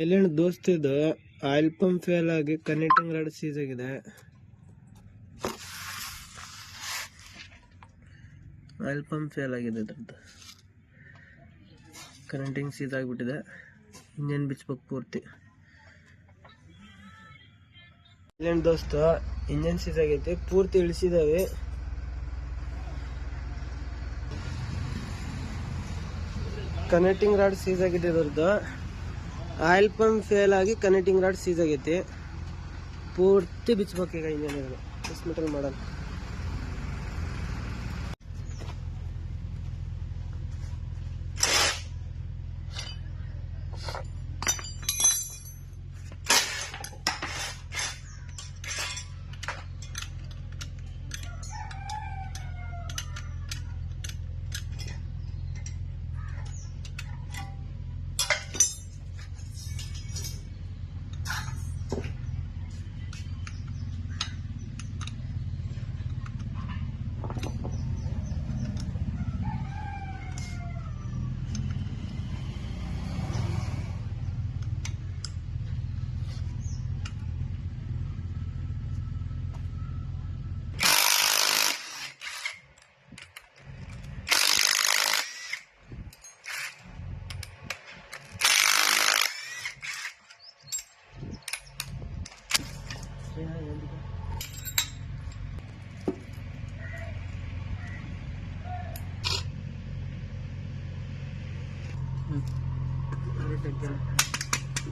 ಇಲ್ಲೇನು ದೋಸ್ತ್ ಇದು ಆಯಿಲ್ ಪಂಪ್ ಫೇಲ್ ಆಗಿ ಕನೆಕ್ಟಿಂಗ್ ರಾಡ್ ಸೀಸ್ ಆಗಿದೆ. ಆಯಿಲ್ ಪಂಪ್ ಫೇಲ್ ಆಗಿದೆ, ಇದ್ರದ್ದು ಕನೆಕ್ಟಿಂಗ್ ಸೀಸ್ ಆಗಿಬಿಟ್ಟಿದೆ. ಇಂಜನ್ ಬಿಚ್ಚಬೇಕು ಪೂರ್ತಿ. ಇಲ್ಲೇನು ದೋಸ್ತ ಇಂಜನ್ ಸೀಸ್ ಆಗೈತಿ, ಪೂರ್ತಿ ಇಳಿಸಿದಾವೆ. ಕನೆಕ್ಟಿಂಗ್ ರಾಡ್ ಸೀಸ್ ಆಗಿದೆ. ಇದ್ರದ್ದು ಆಯಿಲ್ ಪಂಪ್ ಫೇಲ್ ಆಗಿ ಕನೆಕ್ಟಿಂಗ್ ರಾಡ್ ಸೀಸ್ ಆಗೈತಿ. ಪೂರ್ತಿ ಬಿಚ್ಚಬೇಕು ಈಗ ಇಂಜನ್ ಹಾಸ್ಪಿಟಲ್ ಮಾಡಲ್ಲ.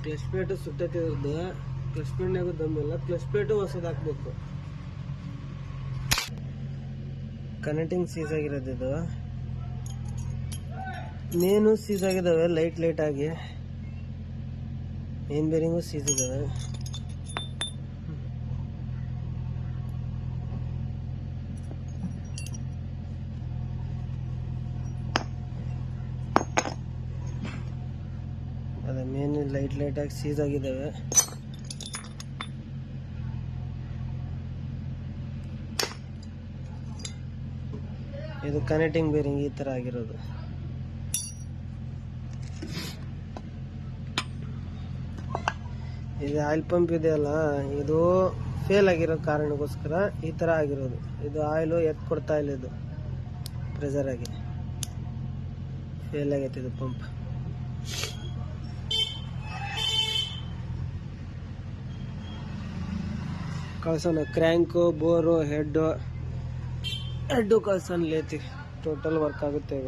ಕ್ಲಚ್ ಪ್ಲೇಟ್ ಸುಟ್ಟೈತಿ. ಇದ್ರದ್ದು ಕ್ಲಚ್ ಪ್ಲೇಟ್ನಾಗ ದಮ್ಮಿಲ್ಲ. ಕ್ಲಚ್ ಪ್ಲೇಟು ಹೊಸದು ಹಾಕ್ಬೇಕು. ಕನೆಕ್ಟಿಂಗ್ ಸೀಸ್ ಆಗಿರೋದು. ಇದು ಮೇನು ಸೀಸ್ ಆಗಿದ್ದಾವೆ, ಲೈಟ್ ಆಗಿ. ಮೇನ್ ಬೇರಿಂಗು ಸೀಸ್ ಇದಾವೆ. ಅದೇ ಮೇನ್ ಲೈಟ್ ಆಗಿ ಸೀಸ್ ಆಗಿದ್ದಾವೆ. ಇದು ಕನೆಕ್ಟಿಂಗ್ ಬೇರಿಂಗ್ ಈ ತರ ಆಗಿರೋದು. ಇದು ಆಯಿಲ್ ಪಂಪ್ ಇದೆಯಲ್ಲ, ಇದು ಫೇಲ್ ಆಗಿರೋ ಕಾರಣಕ್ಕೋಸ್ಕರ ಈ ತರ ಆಗಿರೋದು. ಇದು ಆಯಿಲ್ ಎತ್ ಕೊಡ್ತಾ ಇಲ್ಲ, ಇದು ಪ್ರೆಷರ್ ಆಗಿ ಫೇಲ್ ಆಗೈತೆ ಇದು ಪಂಪ್. ಕಳ್ಸೋಣ ಕ್ರ್ಯಾಂಕು, ಬೋರು, ಹೆಡ್ಡು ಕಳ್ಸೋಣ ಲೇತಿ. ಟೋಟಲ್ ವರ್ಕ್ ಆಗುತ್ತೆ.